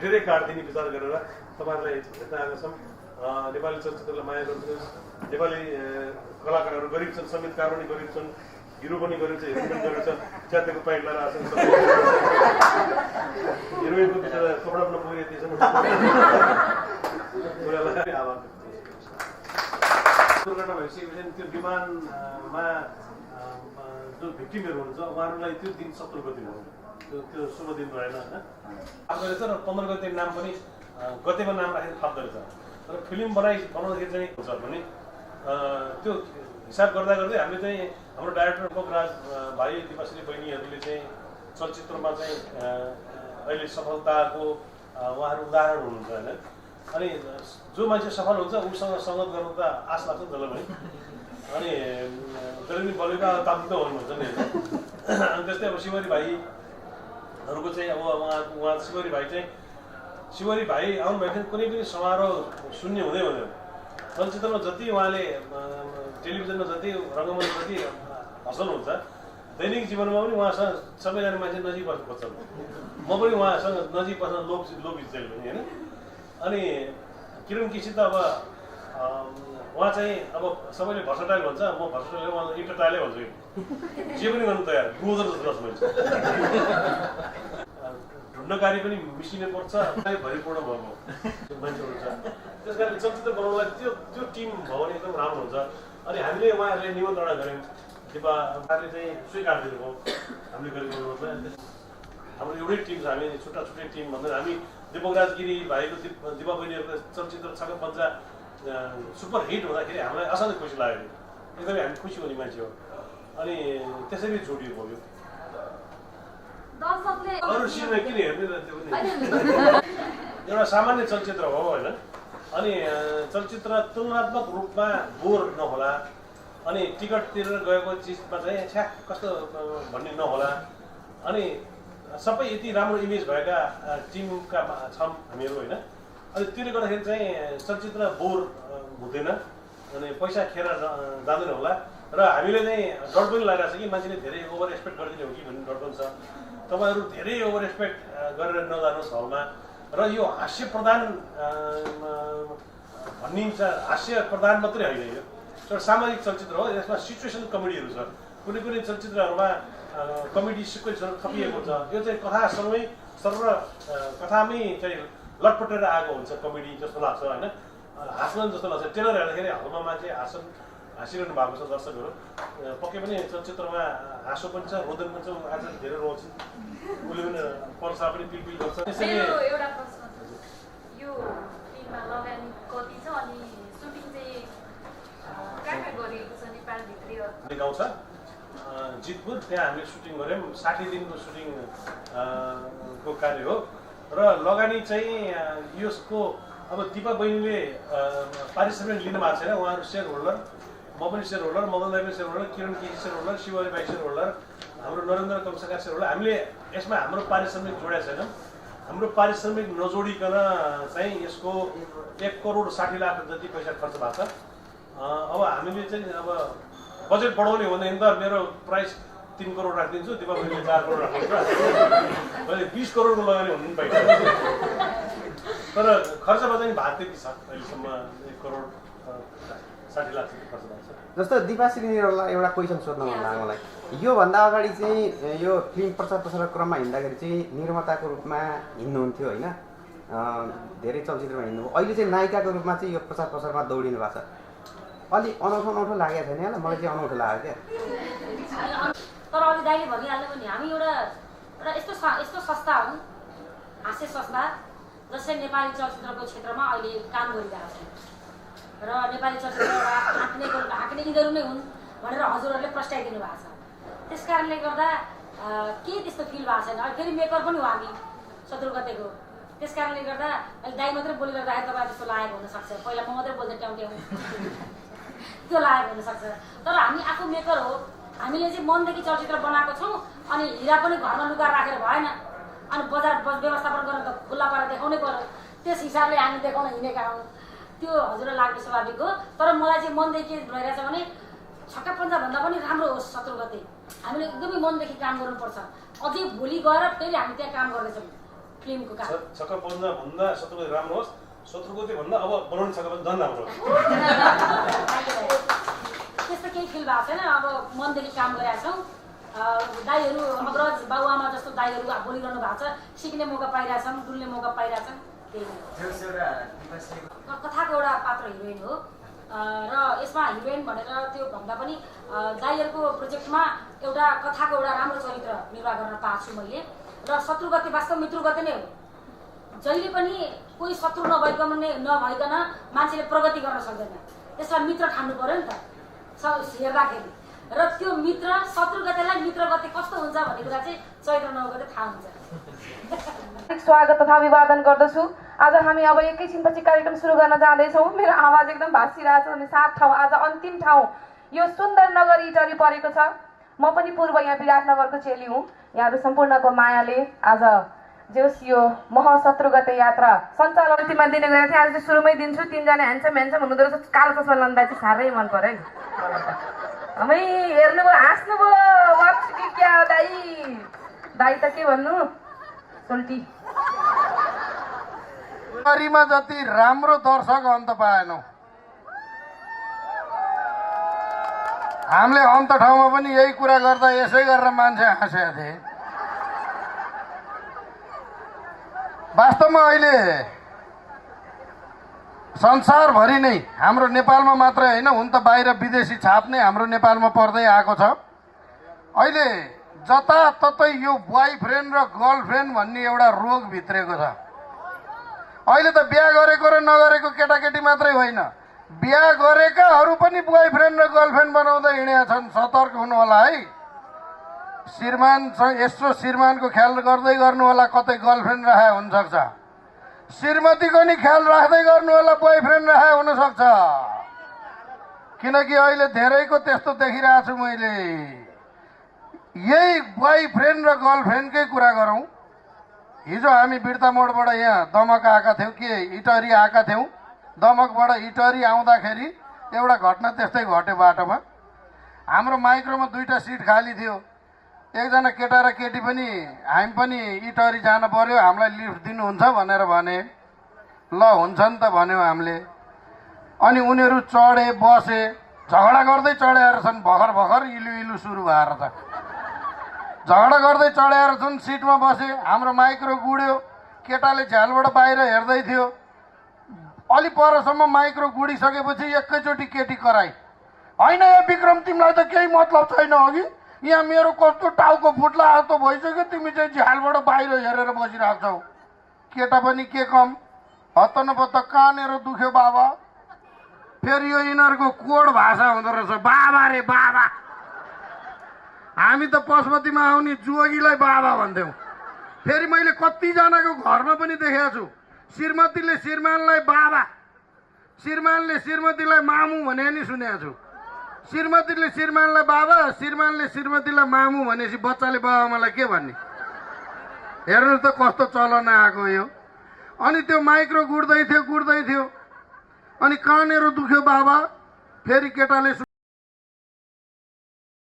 धेरै कार्ड दिने विचार गरेर तपाईँहरूलाई भेट्न आएका छौँ। नेपाली चलचित्रलाई माया गर्नुहोस्। नेपाली कलाकारहरू गरिब छन्, सङ्गीतकार पनि गरिब छन्, हिरो पनि गरिब छ, हिरोइन पनि गरिब छ, च्यातेको प्यान्ट लगाएर आएको छ, हिरोइनको बिचरा कपडा पनि पुगेको थिएछन्। आभार दुर्घटना भइसकेपछि त्यो विमानमा जो भिक्टिमहरू हुनुहुन्छ उहाँहरूलाई त्यो दिन 17 गते हो, त्यो शुभ दिन रहेन होइन, थप्दो रहेछ र 15 गते नाम पनि गतेमा नाम राखेर थप्दो रहेछ। तर फिल्म बनाउँदाखेरि चाहिँ हुन्छ भने त्यो हिसाब गर्दा गर्दै हामीले चाहिँ हाम्रो डाइरेक्टर पोखराज भाइ, दिपाश्री बहिनीहरूले चाहिँ चलचित्रमा चाहिँ अहिले सफलताको उहाँहरू उदाहरण हुनुहुन्छ होइन। अनि जो मान्छे सफल हुन्छ उसँग सङ्गत गर्नु त आश लाग्छ नि जसलाई पनि। अनि जसले पनि बलेका ताप्दो हुनुहुन्छ नि। अनि त्यस्तै अब शिवरी भाइहरूको चाहिँ अब उहाँ शिवरी भाइ चाहिँ शिवरी भाइ आउनुभएको थियो कुनै पनि समारोह शून्य हुँदै हुँदैन। चलचित्रमा जति उहाँले टेलिभिजनमा जति रङ्गमञ्च जति हँसाउनुहुन्छ दैनिक जीवनमा पनि उहाँसँग सबैजना मान्छे नजिक बस्नु खोज्छन्। म पनि उहाँसँग नजिक बस्न लोभी चाहिँ होइन। अनि किरण केसी त अब उहाँ चाहिँ अब सबैले भर्सटाइल भन्छ, म भर्सटाइल उहाँ इन्टरटाइलै भन्छु कि जे पनि गर्नु तयार ग्रोजर जस्तो रस मान्छे। ढुण्डकारी पनि मिसिने पर्छ, भरिपूर्ण भएको मान्छेहरू छ। त्यस कारणले चलचित्र बनाउनलाई त्यो टिम भयो भने एकदम राम्रो हुन्छ। अनि हामीले उहाँहरूले निमन्त्रणा गऱ्यौँ, दिपाले चाहिँ स्वीकार दिनुभयो हामीले गरेको अनुरोधलाई। हाम्रो एउटै टिम छ, हामी छुट्टा छुट्टै टिम भन्दैन। हामी दिपकराज गिरी भाइको दिपा बहिनीहरूको चलचित्र छक्का पञ्चा सुपर हिट हुँदाखेरि हामीलाई असाध्यै खुसी लाग्यो, एकदमै हामी खुसी हुने मान्छे हो। अनि त्यसरी जोडियो भयो। अरू सिनेमा किन हेर्ने र त्यो पनि एउटा सामान्य चलचित्र हो होइन। अनि चलचित्र तुलनात्मक रूपमा बोर नहोला, अनि टिकट तिरेर गएको चिजमा चाहिँ छ्या कस्तो भन्ने नहोला। अनि सबै यति राम्रो इमेज भएका टिमका छौँ हामीहरू होइन। अनि त्यसले गर्दाखेरि चाहिँ चलचित्र बोर हुँदैन, अनि पैसा खेर जाँदैन होला। र हामीले चाहिँ डर पनि लागिरहेको छ कि मान्छेले धेरै ओभर एक्सपेक्ट गरिदिने हो कि भन्ने डर पनि छ। तपाईँहरू धेरै ओभर एक्सपेक्ट गरेर नजानुहोस् हलमा। र यो हास्य प्रधान भनिन्छ, हास्य प्रधान मात्रै होइन, यो एउटा सामाजिक चलचित्र हो। यसमा सिचुएसन कमेडीहरू छ, कुनै कुनै चलचित्रहरूमा कमेडी सिक्वेन्सहरू थपिएको हुन्छ। यो चाहिँ कथासँगै सर्व कथामै चाहिँ लटपटेर आएको हुन्छ कमेडी जस्तो लाग्छ होइन, हाँस्न जस्तो लाग्छ। ट्रेलर हेर्दाखेरि हलमा मान्छे हाँसिरहनु भएको छ दर्शकहरू। पक्कै पनि चलचित्रमा हाँसो पनि छ, रोदन पनि छ। आज धेरै रोज उसले पनि पर्सा पनि पिलपिल गर्छ। त्यसैले एउटा प्रश्न छ, यो फिल्ममा लगानी कति छ अनि सुटिङ चाहिँ कहाँ गरिएको छ नेपालभित्रै गाउँ छ जितपुर, त्यहाँ हामीले सुटिङ गऱ्यौँ। 60 दिनको सुटिङ को कार्य हो। र लगानी चाहिँ यसको अब दिपा बहिनीले पारिश्रमिक लिनु भएको छैन, उहाँहरू सेयर होल्डर, म पनि सेयर होल्डर, मदन दाई पनि share holder, Kiran KC share holder, Shivri भाइ सेयर होल्डर, हाम्रो नरेन्द्र कमसका सेयर होल्डर। हामीले यसमा हाम्रो पारिश्रमिक जोडेका छैनौँ। हाम्रो पारिश्रमिक नजोडिकन चाहिँ यसको 1,60,00,000 जति पैसा खर्च भएको छ। अब हामीले चाहिँ अब बजेट बढाउने हो भने त मेरो प्राइस 3 करोड राखिदिन्छु, दिपा बहिनीले 4 करोड राख्नुहुन्छ, मैले 20 करोडको लगानी हुनु पनि पाइन्छ। तर खर्चमा चाहिँ भाग त्यति छ, अहिलेसम्म 1,60,00,000 खर्च भएको छ। जस्तो दिपाश्री निरौलालाई एउटा क्वेसन सोध्नु मन लाग्यो मलाई। योभन्दा अगाडि चाहिँ यो फिल्म प्रचार प्रसारको क्रममा हिँड्दाखेरि चाहिँ निर्माताको रूपमा हिँड्नुहुन्थ्यो होइन, धेरै चलचित्रमा हिँड्नुभयो। अहिले चाहिँ नायिकाको रूपमा चाहिँ यो प्रचार प्रसारमा दौडिनु भएको छ। अलि अनौठो लागेको छैन होला, मलाई चाहिँ अनौठो लाग्यो क्या। तर अघि दाइले भनिहाल्नु पनि हामी एउटा यस्तो संस्था हुन्, हास्य संस्था, जसले नेपाली चलचित्रको क्षेत्रमा अहिले काम गरिरहेको छ। र नेपाली चलचित्र एउटा हाँक्ने यिनीहरू नै हुन् भनेर हजुरहरूले प्रस्ताइदिनु भएको छ। त्यस कारणले गर्दा के त्यस्तो फिल भएको छैन। अहिले फेरि मेकर पनि हो हामी 17 गतेको। त्यस कारणले गर्दा अहिले दाइ मात्रै बोलिरहँदाखेरि तपाईँ त्यस्तो लागेको हुनसक्छ, पहिला म मात्रै बोल्दै ट्याउट्याउँ त्यो लागेको हुनसक्छ। तर हामी आफू मेकर हो, हामीले चाहिँ मनदेखि चलचित्र बनाएको छौँ। अनि हिरा पनि घरमा लुगा राखेर भएन, अनि बजार व्यवस्थापन गरेर त खुल्ला पारेर देखाउनै पर्यो। त्यस हिसाबले हामी देखाउन हिँडेका हौँ, त्यो हजुरलाई लाग्ने स्वाभाविक हो। तर मलाई चाहिँ मनदेखि के भइरहेछ भने छक्का पञ्चाभन्दा पनि राम्रो होस् 17 गते। हामीले एकदमै मनदेखि काम गर्नुपर्छ। अझै भोलि गएर फेरि हामी त्यहाँ काम गर्दैछौँ। फिल्मको काम छक्क बन्दा भन्दा शत्रुगति राम्रो होस्, शत्रुगति भन्दा अब बनाउने छक्क पनि झन् राम्रो होस्। त्यस्तो केही फिल भएको छैन। अब मनदेखि काम गरेका छौँ। दाईहरू अग्रज बाबुआमा जस्तो दाईहरू बोलिरहनु भएको छ, सिक्ने मौका पाइरहेछौँ, डुल्ने मौका पाइरहेछौँ। त्यही कथाको एउटा पात्र हिरोइन हो र यसमा हिरोइन भनेर त्यो भन्दा पनि दाईहरूको प्रोजेक्टमा एउटा कथाको एउटा राम्रो चरित्र निर्वाह गर्न पाएको छु मैले। र शत्रुगति वास्तव मित्रगति नै हो। जहिले पनि कोही शत्रु नभइकन मान्छेले प्रगति गर्न सक्दैन, त्यसलाई मित्र ठान्नु पर्यो नि त हेर्दाखेरि। र त्यो मित्र शत्रुगतिलाई मित्रगति कस्तो हुन्छ भन्ने कुरा चाहिँ चैत्र नौगते थाहा हुन्छ। स्वागत तथा अभिवादन गर्दछु। आज हामी अब एकैछिनपछि कार्यक्रम सुरु गर्न जाँदैछौँ। मेरो आवाज एकदम भाँसिरहेको छ अनि 7 ठाउँ आज अन्तिम ठाउँ यो सुन्दर नगर इटरी परेको छ। म पनि पूर्व यहाँ विराटनगरको चेली हुँ। यहाँहरू सम्पूर्णको मायाले आज जोस् यो महाशत्रुगते यात्रा सञ्चालनमा दिने गरेको थिएँ। आज चाहिँ सुरुमै दिन्छु। 3 जना ह्यान्डसम हुनुहुँदो रहेछ। कालो चस्मा लाउँदा चाहिँ साह्रै मन पर्यो है। हमै हेर्नुभयो, हाँस्नुभयो, वाप्स कि क्या दाई दाई त के भन्नु सोल्टी। मा जति राम्रो दर्शक अन्त पाएनौ। हामीले अन्त ठाउँमा पनि यही कुरा गर्दा यसै गरेर मान्छे हाँसेका थिए। वास्तवमा अहिले संसारभरि नै हाम्रो नेपालमा मात्रै होइन, हुन त बाहिर विदेशी छाप नै हाम्रो नेपालमा पर्दै आएको छ। अहिले जताततै यो बोयफ्रेन्ड र गर्लफ्रेन्ड भन्ने एउटा रोग भित्रेको छ। अहिले त बिहा गरेको र नगरेको केटाकेटी मात्रै होइन, बिहा गरेकाहरू पनि बोयफ्रेन्ड र गर्लफ्रेन्ड बनाउँदै हिँडेका छन्। सतर्क हुनु होला है। श्रीमानसँग यस्तो श्रीमानको ख्याल गर्दै गर्नु होला, कतै गर्लफ्रेन्ड राखेको हुनसक्छ। श्रीमतीको नि ख्याल राख्दै गर्नु होला, बोयफ्रेन्ड राखेको हुनसक्छ। किनकि अहिले धेरैको त्यस्तो देखिरहेको छु मैले। यही बोयफ्रेन्ड र गर्लफ्रेन्डकै कुरा गरौँ। हिजो हामी बिर्ता मोडबाट यहाँ दमक आएका थियौँ, के इटरी आएका थियौँ। दमकबाट इटरी आउँदाखेरि एउटा घटना त्यस्तै घट्यो। बाटोमा हाम्रो माइक्रोमा 2टा सिट खाली थियो। एकजना केटा र केटी पनि हामी पनि इटरी जान पर्यो, हामीलाई लिफ्ट दिनुहुन्छ भनेर भने। ल हुन्छ नि त भन्यौँ हामीले। अनि उनीहरू चढे बसे, झगडा गर्दै चढेर छन्। भर्खर भर्खर इलु सुरु भएर छ। झगडा गर्दै चढेर छन्, सिटमा बसे। हाम्रो माइक्रो गुड्यो। केटाले झ्यालबाट बाहिर हेर्दै थियो। अलि परसम्म माइक्रो गुडिसकेपछि एकैचोटि केटी कराई, होइन यो विक्रम तिमीलाई त केही मतलब छैन अघि, यहाँ मेरो कस्तो टाउको फुट्ला जस्तो भइसक्यो, तिमी चाहिँ झ्यालबाट बाहिर हेरेर बसिरहेको छौ। केटा पनि के कम, हत्त नपत्त कानेर दुख्यो बाबा। फेरि यो यिनीहरूको कोड भाषा हुँदो रहेछ, बाबा रे बाबा। हामी त पशुपतिमा आउने जोगीलाई बाबा भन्थ्यौँ। फेरि मैले कतिजनाको घरमा पनि देखेको छु, श्रीमतीले श्रीमानलाई बाबा, श्रीमानले श्रीमतीलाई मामु भने नि सुनेको छु। श्रीमतीले श्रीमानलाई बाबा, श्रीमानले श्रीमतीलाई मामु भनेपछि बच्चाले बाबाआमालाई के भन्ने? हेर्नु त कस्तो चलन आएको यो। अनि त्यो माइक्रो गुड्दै थियो। अनि कानेर दुख्यो बाबा। फेरि केटाले